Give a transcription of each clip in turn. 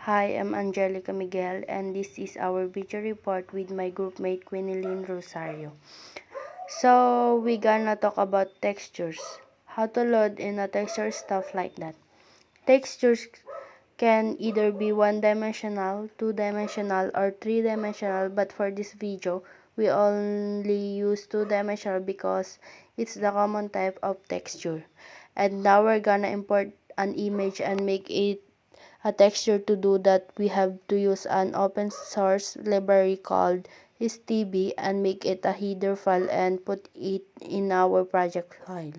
Hi, I'm Angelica Miguel and this is our video report with my groupmate Quinilyn Rosario. So, we gonna talk about textures. How to load in a texture, stuff like that. Textures can either be one-dimensional, two-dimensional, or three-dimensional, but for this video, we only use two-dimensional because it's the common type of texture. And now we're gonna import an image and make it a texture. To do that, we have to use an open source library called STB and make it a header file and put it in our project file.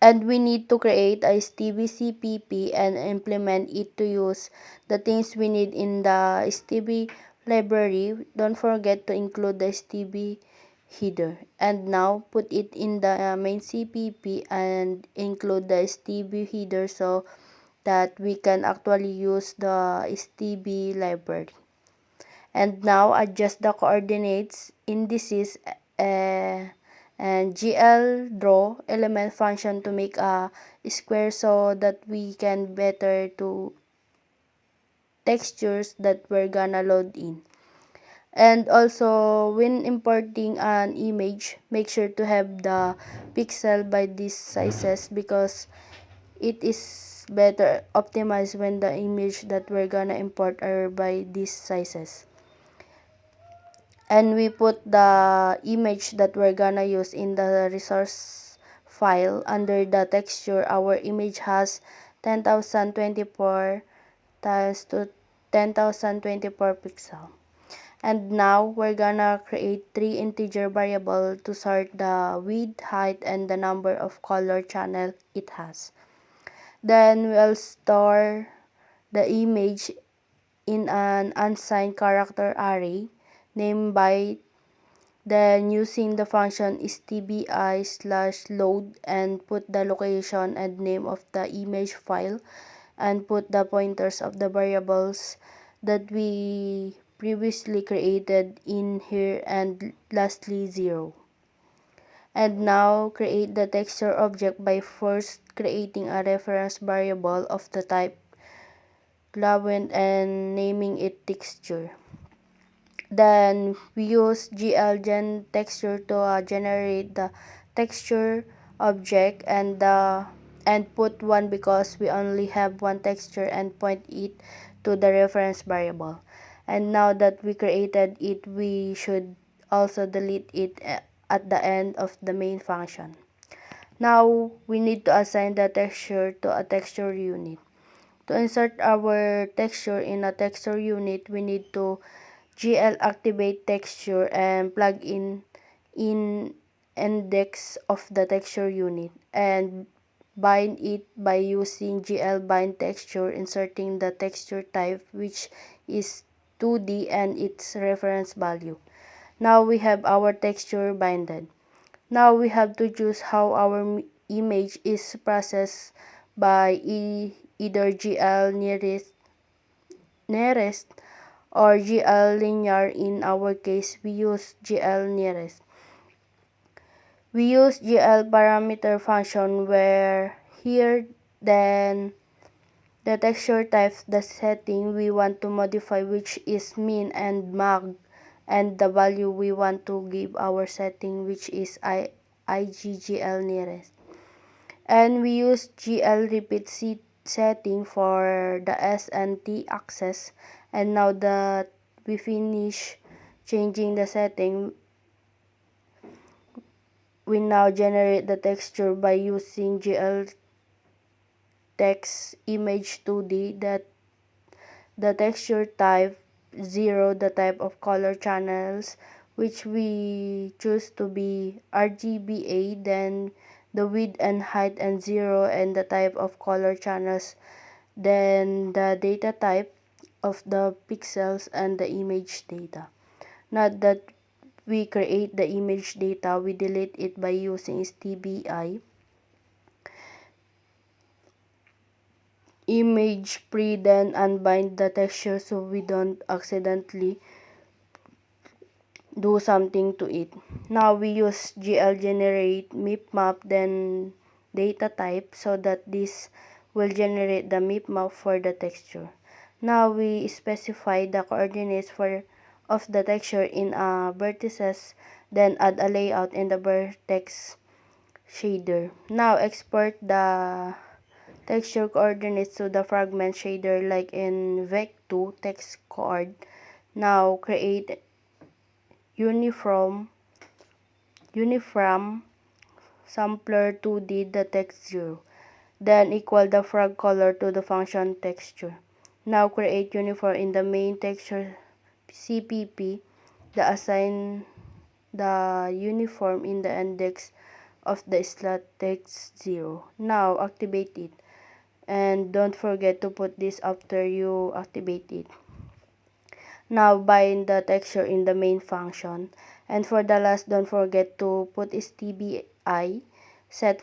And we need to create a STB CPP and implement it to use the things we need in the STB library. Don't forget to include the STB header. And now put it in the main CPP and include the STB header so that we can actually use the STB library. And now adjust the coordinates, indices, and GL draw element function to make a square so that we can better to textures that we're gonna load in. And also, when importing an image, make sure to have the pixel by these sizes because it is better optimized when the image that we're gonna import are by these sizes. And we put the image that we're gonna use in the resource file under the texture. Our image has 10,024 times to 10,024 pixel. And now we're gonna create three integer variable to sort the width, height, and the number of color channel it has. Then we'll store the image in an unsigned character array named byte. Then using the function stbi/load and put the location and name of the image file and put the pointers of the variables that we previously created in here, and lastly 0. And now create the texture object by first creating a reference variable of the type Glowant and naming it texture. Then we use glgen texture to generate the texture object and put 1 because we only have one texture and point it to the reference variable. And now that we created it, we should also delete it at the end of the main function. Now we need to assign the texture to a texture unit. To insert our texture in a texture unit, we need to GL activate texture and plug in index of the texture unit and bind it by using GL bind texture, inserting the texture type which is 2D and its reference value. Now we have our texture binded. Now we have to choose how our image is processed by either GL nearest or GL linear. In our case, we use GL nearest. We use GL parameter function where here then the texture type, the setting we want to modify, which is min and mag, and the value we want to give our setting, which is IGGL nearest. And we use GL repeat setting for the S and T axis. And now that we finish changing the setting, we now generate the texture by using GL text image 2D, that the texture type 0, the type of color channels which we choose to be RGBA, then the width and height and 0, and the type of color channels, then the data type of the pixels and the image data. Now that we create the image data, we delete it by using STBI image pre, then unbind the texture so we don't accidentally do something to it. Now we use GL generate map then data type so that this will generate the map for the texture. Now we specify the coordinates of the texture in a vertices, then add a layout in the vertex shader. Now export the texture coordinates to the fragment shader like in Vec2 text coord. Now create uniform sampler 2D the texture. Then equal the frag color to the function texture. Now create uniform in the main texture CPP. Assign the uniform in the index of the slot text 0. Now activate it. And don't forget to put this after you activate it. Now bind the texture in the main function. And for the last, don't forget to put STBI, set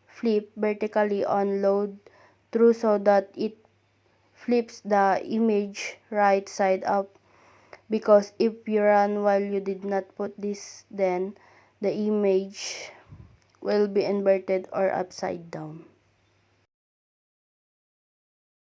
flip vertically on load through so that it flips the image right side up, because if you run while you did not put this, then the image will be inverted or upside down.